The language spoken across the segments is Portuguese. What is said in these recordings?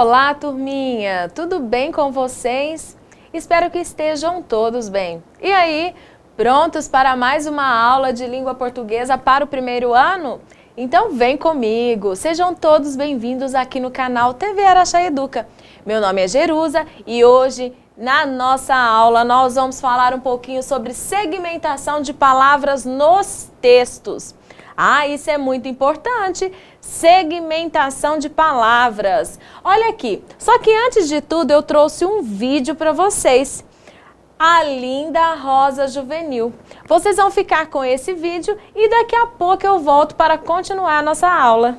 Olá, turminha! Tudo bem com vocês? Espero que estejam todos bem. E aí, prontos para mais uma aula de língua portuguesa para o primeiro ano? Então vem comigo! Sejam todos bem-vindos aqui no canal TV Araxá Educa. Meu nome é Jerusa e hoje, na nossa aula, nós vamos falar um pouquinho sobre segmentação de palavras nos textos. Isso é muito importante, segmentação de palavras. Olha aqui, só que antes de tudo eu trouxe um vídeo para vocês. A linda rosa juvenil. Vocês vão ficar com esse vídeo e daqui a pouco eu volto para continuar a nossa aula.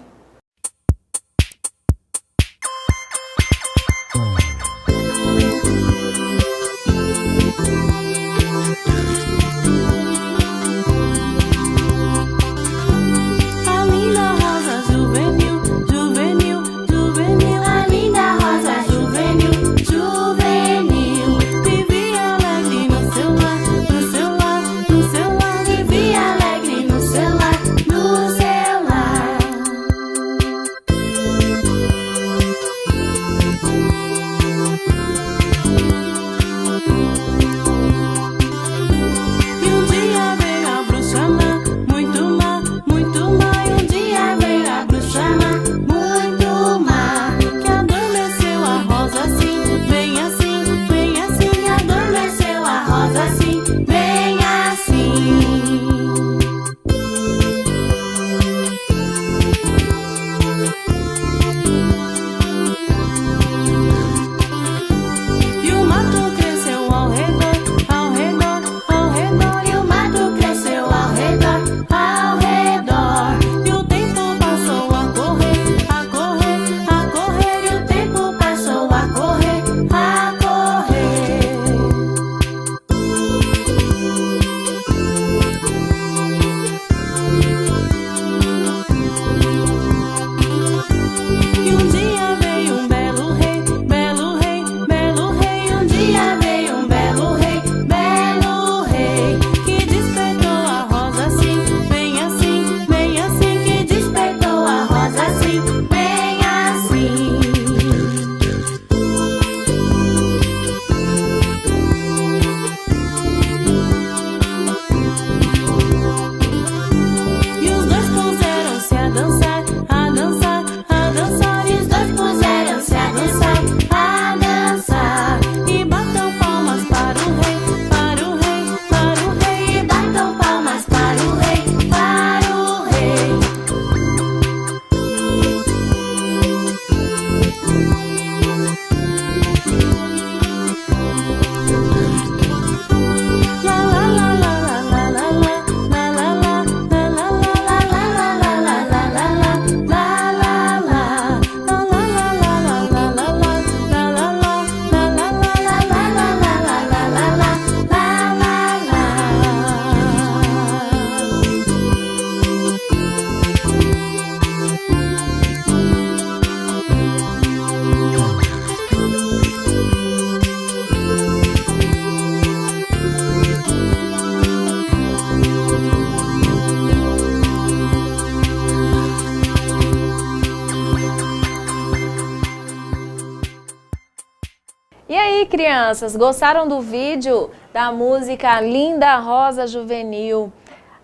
E aí, crianças, gostaram do vídeo da música Linda Rosa Juvenil?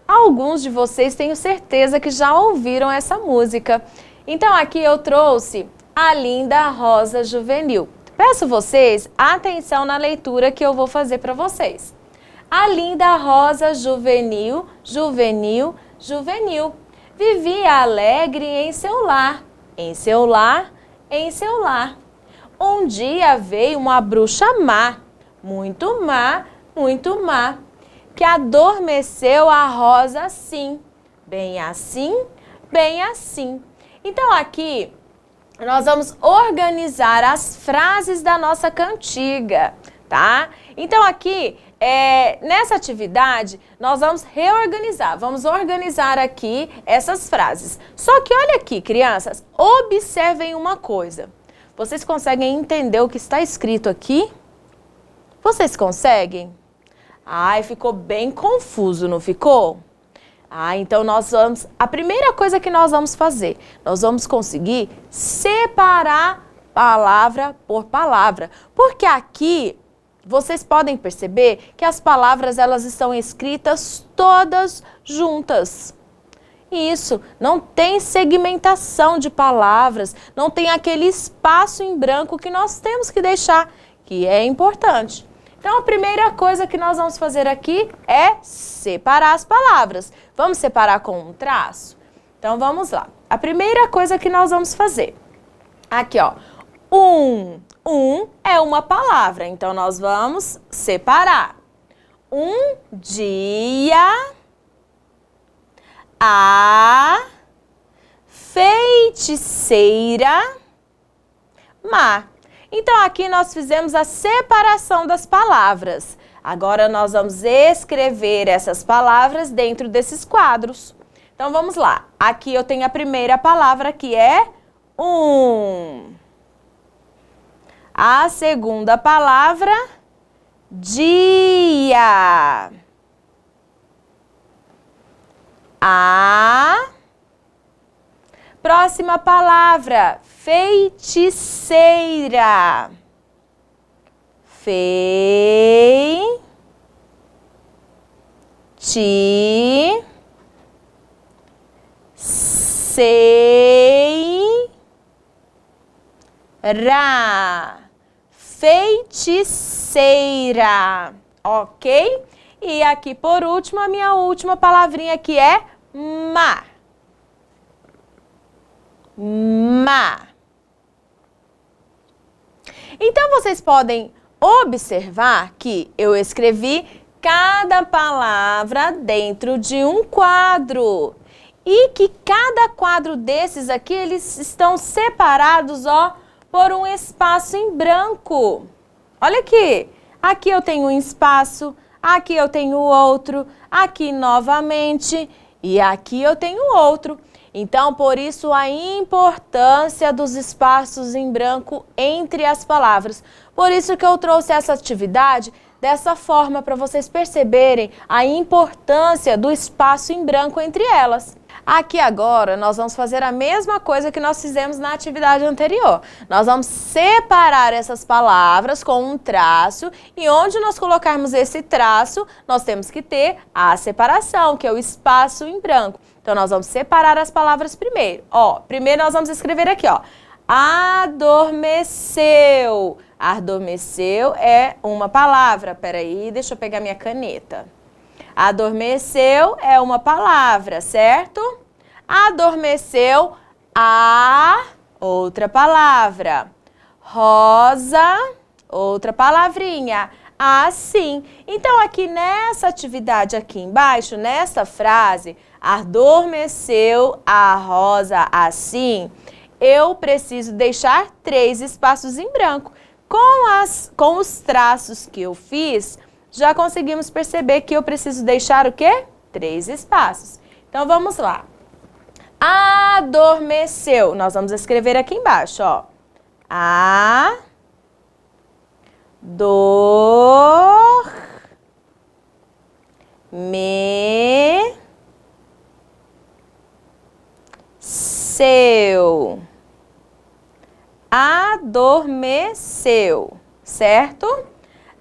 Alguns de vocês tenho certeza que já ouviram essa música. Então aqui eu trouxe a Linda Rosa Juvenil. Peço vocês atenção na leitura que eu vou fazer para vocês. A linda rosa juvenil, juvenil, juvenil, vivia alegre em seu lar, em seu lar, em seu lar. Um dia veio uma bruxa má, muito má, que adormeceu a rosa assim, bem assim, bem assim. Então aqui nós vamos organizar as frases da nossa cantiga, tá? Então aqui, nessa atividade, nós vamos reorganizar, vamos organizar aqui essas frases. Só que olha aqui, crianças, observem uma coisa. Vocês conseguem entender o que está escrito aqui? Vocês conseguem? Ai, ficou bem confuso, não ficou? Então a primeira coisa que nós vamos fazer, nós vamos conseguir separar palavra por palavra. Porque aqui vocês podem perceber que as palavras elas estão escritas todas juntas. Isso, não tem segmentação de palavras, não tem aquele espaço em branco que nós temos que deixar, que é importante. Então, a primeira coisa que nós vamos fazer aqui é separar as palavras. Vamos separar com um traço? Então, vamos lá. A primeira coisa que nós vamos fazer, aqui ó, um é uma palavra, então nós vamos separar. Um dia, a feiticeira má. Então, aqui nós fizemos a separação das palavras. Agora, nós vamos escrever essas palavras dentro desses quadros. Então, vamos lá. Aqui eu tenho a primeira palavra, que é A segunda palavra, dia. A próxima palavra, feiticeira. Feiticeira, ok? E aqui por último, a minha última palavrinha que é má. Então, vocês podem observar que eu escrevi cada palavra dentro de um quadro. E que cada quadro desses aqui, eles estão separados, ó, por um espaço em branco. Olha aqui. Aqui eu tenho um espaço, aqui eu tenho outro, aqui novamente e aqui eu tenho outro. Então, por isso a importância dos espaços em branco entre as palavras. Por isso que eu trouxe essa atividade dessa forma para vocês perceberem a importância do espaço em branco entre elas. Aqui agora nós vamos fazer a mesma coisa que nós fizemos na atividade anterior. Nós vamos separar essas palavras com um traço e onde nós colocarmos esse traço, nós temos que ter a separação, que é o espaço em branco. Então, nós vamos separar as palavras primeiro. Ó, primeiro nós vamos escrever aqui, ó. Adormeceu. Adormeceu é uma palavra. Peraí, deixa eu pegar minha caneta. Adormeceu é uma palavra, certo? Adormeceu, a outra palavra. Rosa, outra palavrinha. Assim. Então, aqui nessa atividade aqui embaixo, nessa frase, adormeceu a rosa assim, eu preciso deixar 3 espaços em branco. Com os traços que eu fiz, já conseguimos perceber que eu preciso deixar o quê? 3 espaços. Então, vamos lá. Adormeceu. Nós vamos escrever aqui embaixo, ó. Adormeceu, certo?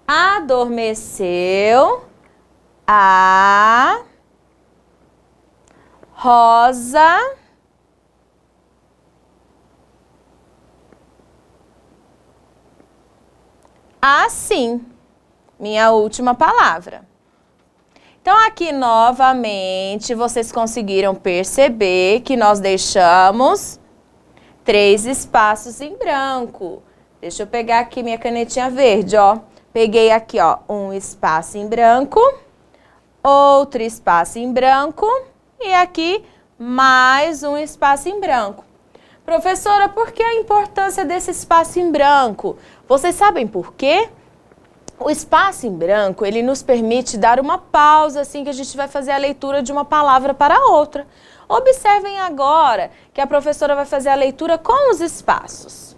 Adormeceu a rosa assim, minha última palavra. Então, aqui novamente, vocês conseguiram perceber que nós deixamos 3 espaços em branco. Deixa eu pegar aqui minha canetinha verde, ó. Peguei aqui, ó, um espaço em branco, outro espaço em branco e aqui mais um espaço em branco. Professora, por que a importância desse espaço em branco? Vocês sabem por quê? O espaço em branco, ele nos permite dar uma pausa assim que a gente vai fazer a leitura de uma palavra para a outra. Observem agora que a professora vai fazer a leitura com os espaços.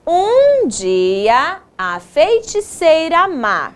Um dia, a feiticeira má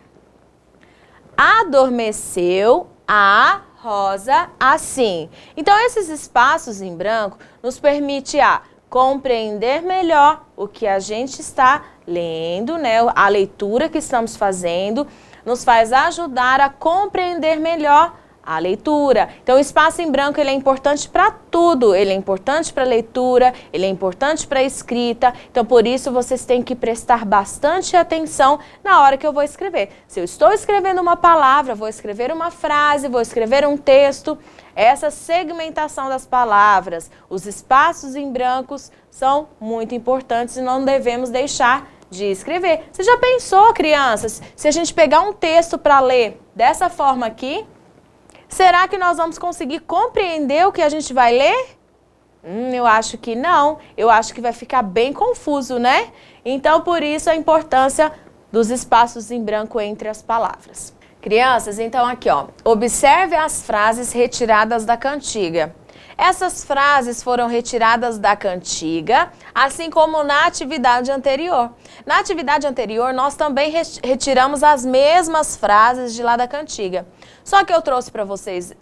adormeceu a rosa assim. Então, esses espaços em branco nos permite a compreender melhor o que a gente está lendo, né? A leitura que estamos fazendo nos faz ajudar a compreender melhor a leitura. Então, o espaço em branco ele é importante para tudo. Ele é importante para a leitura, ele é importante para a escrita. Então, por isso, vocês têm que prestar bastante atenção na hora que eu vou escrever. Se eu estou escrevendo uma palavra, vou escrever uma frase, vou escrever um texto, essa segmentação das palavras, os espaços em brancos são muito importantes e não devemos deixar de escrever. Você já pensou, crianças, se a gente pegar um texto para ler dessa forma aqui, será que nós vamos conseguir compreender o que a gente vai ler? Eu acho que não. Eu acho que vai ficar bem confuso, né? Então, por isso, a importância dos espaços em branco entre as palavras. Crianças, então aqui, ó, observe as frases retiradas da cantiga. Essas frases foram retiradas da cantiga, assim como na atividade anterior. Na atividade anterior, nós também retiramos as mesmas frases de lá da cantiga. Só que eu trouxe para vocês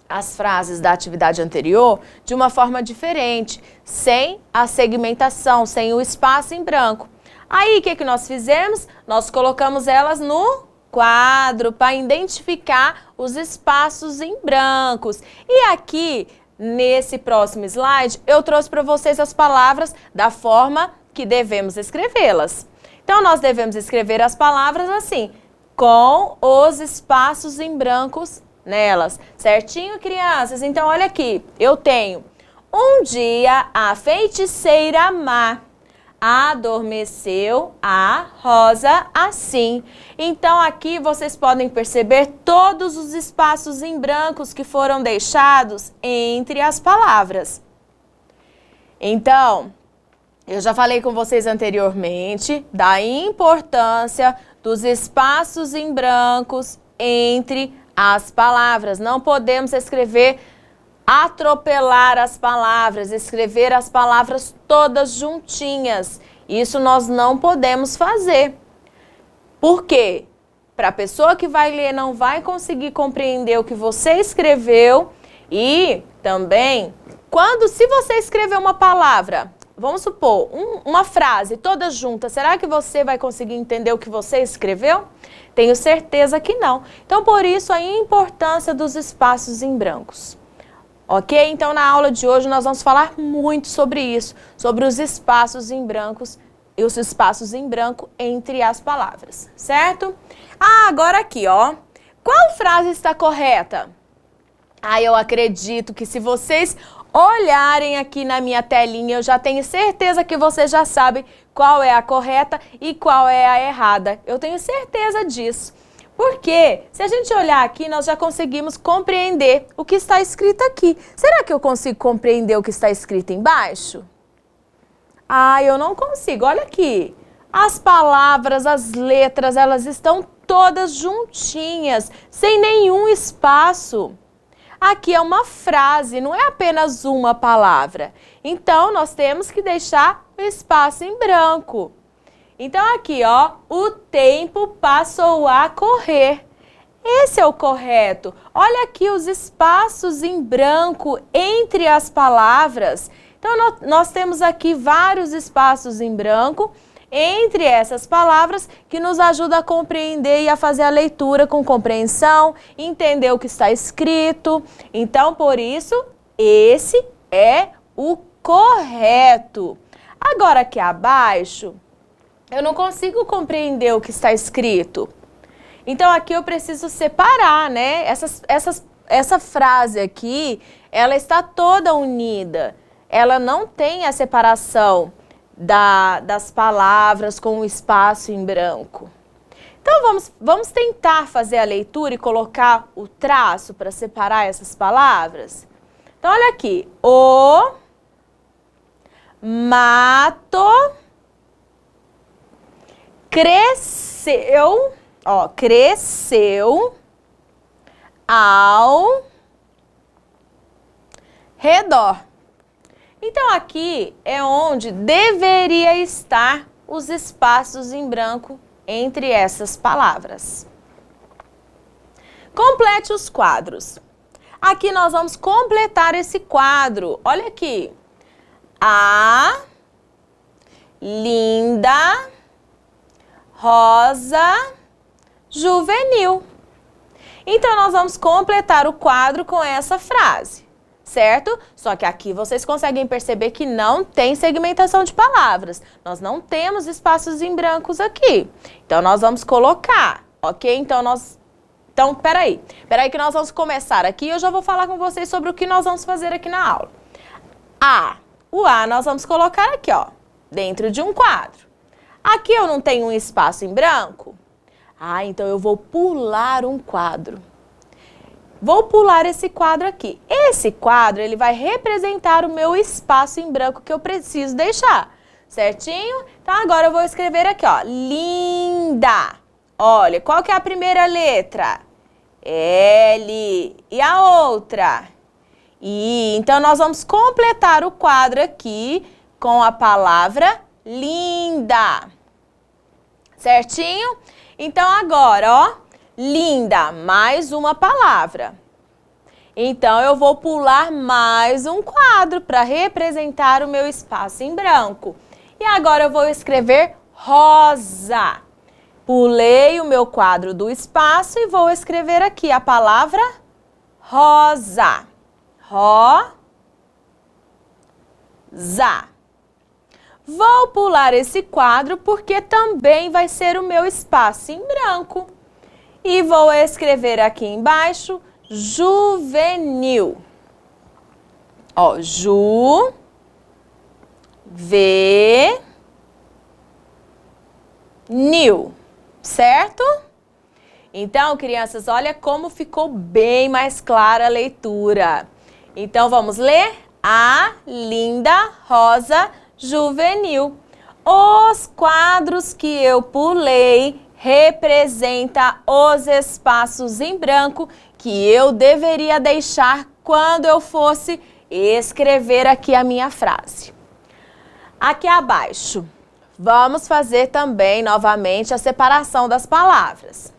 as frases da atividade anterior de uma forma diferente, sem a segmentação, sem o espaço em branco. Aí, o que nós fizemos? Nós colocamos elas no quadro para identificar os espaços em brancos. E aqui, nesse próximo slide, eu trouxe para vocês as palavras da forma que devemos escrevê-las. Então, nós devemos escrever as palavras assim, com os espaços em brancos nelas. Certinho, crianças? Então, olha aqui, eu tenho: um dia a feiticeira má adormeceu a rosa assim. Então, aqui vocês podem perceber todos os espaços em brancos que foram deixados entre as palavras. Então, eu já falei com vocês anteriormente da importância dos espaços em brancos entre as palavras. Não podemos atropelar as palavras, escrever as palavras todas juntinhas. Isso nós não podemos fazer. Por quê? Para a pessoa que vai ler não vai conseguir compreender o que você escreveu e também, se você escrever uma palavra, vamos supor, uma frase toda junta, será que você vai conseguir entender o que você escreveu? Tenho certeza que não. Então, por isso, a importância dos espaços em brancos. Ok? Então, na aula de hoje, nós vamos falar muito sobre isso, sobre os espaços em brancos e os espaços em branco entre as palavras, certo? Agora aqui, ó. Qual frase está correta? Eu acredito que se vocês olharem aqui na minha telinha, eu já tenho certeza que vocês já sabem qual é a correta e qual é a errada. Eu tenho certeza disso. Porque se a gente olhar aqui, nós já conseguimos compreender o que está escrito aqui. Será que eu consigo compreender o que está escrito embaixo? Eu não consigo. Olha aqui. As palavras, as letras, elas estão todas juntinhas, sem nenhum espaço. Aqui é uma frase, não é apenas uma palavra. Então, nós temos que deixar o espaço em branco. Então, aqui, ó, o tempo passou a correr. Esse é o correto. Olha aqui os espaços em branco entre as palavras. Então, nós temos aqui vários espaços em branco entre essas palavras que nos ajuda a compreender e a fazer a leitura com compreensão, entender o que está escrito. Então, por isso, esse é o correto. Agora, aqui abaixo, eu não consigo compreender o que está escrito. Então, aqui eu preciso separar, né? Essa frase aqui, ela está toda unida. Ela não tem a separação das palavras com o espaço em branco. Então, vamos tentar fazer a leitura e colocar o traço para separar essas palavras? Então, olha aqui. O mato cresceu ao redor. Então, aqui é onde deveria estar os espaços em branco entre essas palavras. Complete os quadros. Aqui nós vamos completar esse quadro. Olha aqui. A linda rosa juvenil. Então, nós vamos completar o quadro com essa frase, certo? Só que aqui vocês conseguem perceber que não tem segmentação de palavras. Nós não temos espaços em brancos aqui. Então, nós vamos colocar, ok? Então, peraí que nós vamos começar aqui e eu já vou falar com vocês sobre o que nós vamos fazer aqui na aula. O A nós vamos colocar aqui, ó, dentro de um quadro. Aqui eu não tenho um espaço em branco? Então eu vou pular um quadro. Vou pular esse quadro aqui. Esse quadro, ele vai representar o meu espaço em branco que eu preciso deixar, certinho? Então agora eu vou escrever aqui, ó, linda. Olha, qual que é a primeira letra? L. E a outra? I. Então nós vamos completar o quadro aqui com a palavra linda. Certinho? Então, agora, ó, linda, mais uma palavra. Então, eu vou pular mais um quadro para representar o meu espaço em branco. E agora eu vou escrever rosa. Pulei o meu quadro do espaço e vou escrever aqui a palavra rosa. Rosa. Vou pular esse quadro porque também vai ser o meu espaço em branco. E vou escrever aqui embaixo, juvenil. Ó, juvenil, certo? Então, crianças, olha como ficou bem mais clara a leitura. Então, vamos ler? A linda rosa juvenil. Os quadros que eu pulei representam os espaços em branco que eu deveria deixar quando eu fosse escrever aqui a minha frase. Aqui abaixo, vamos fazer também novamente a separação das palavras.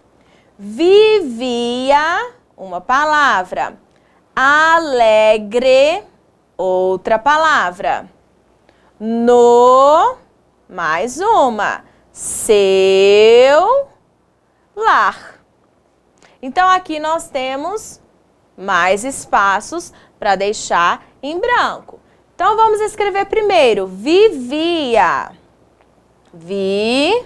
Vivia, uma palavra. Alegre, outra palavra. No, mais uma, seu lar. Então, aqui nós temos mais espaços para deixar em branco. Então, vamos escrever primeiro, vivia. Vi-vi-ia.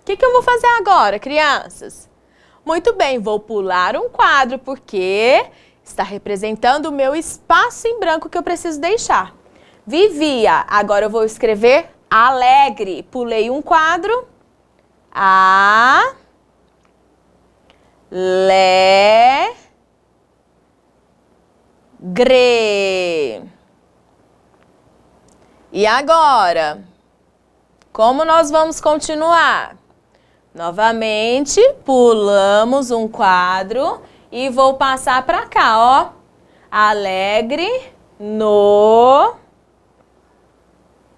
O que eu vou fazer agora, crianças? Muito bem, vou pular um quadro porque está representando o meu espaço em branco que eu preciso deixar. Vivia. Agora eu vou escrever alegre. Pulei um quadro. Alegre. E agora? Como nós vamos continuar? Novamente, pulamos um quadro e vou passar para cá, ó. Alegre, no,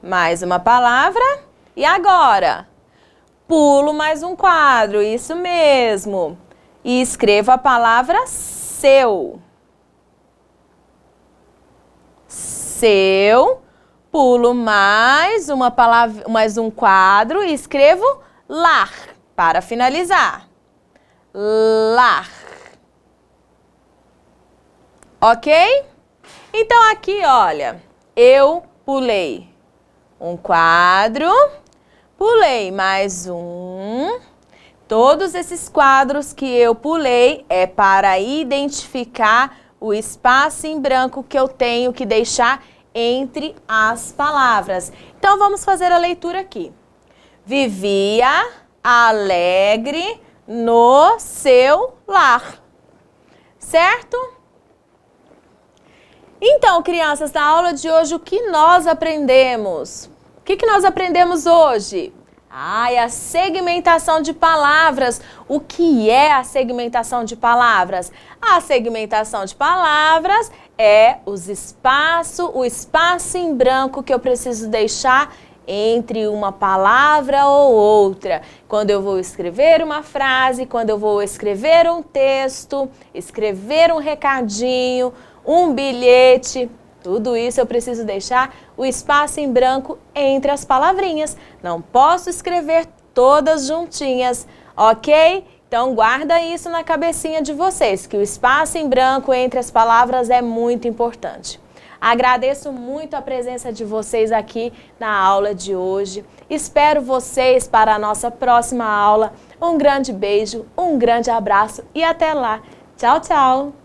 mais uma palavra. E agora? Pulo mais um quadro, isso mesmo. E escrevo a palavra seu. Seu. Pulo mais uma palavra, mais um quadro e escrevo lar. Para finalizar, lar. Ok? Então, aqui, olha, eu pulei um quadro, pulei mais um. Todos esses quadros que eu pulei é para identificar o espaço em branco que eu tenho que deixar entre as palavras. Então, vamos fazer a leitura aqui. Vivia alegre no seu lar. Certo? Então, crianças, na aula de hoje, o que nós aprendemos? O que nós aprendemos hoje? É a segmentação de palavras. O que é a segmentação de palavras? A segmentação de palavras é o espaço em branco que eu preciso deixar entre uma palavra ou outra. Quando eu vou escrever uma frase, quando eu vou escrever um texto, escrever um recadinho, um bilhete, tudo isso eu preciso deixar o espaço em branco entre as palavrinhas. Não posso escrever todas juntinhas, ok? Então guarda isso na cabecinha de vocês, que o espaço em branco entre as palavras é muito importante. Agradeço muito a presença de vocês aqui na aula de hoje. Espero vocês para a nossa próxima aula. Um grande beijo, um grande abraço e até lá. Tchau, tchau!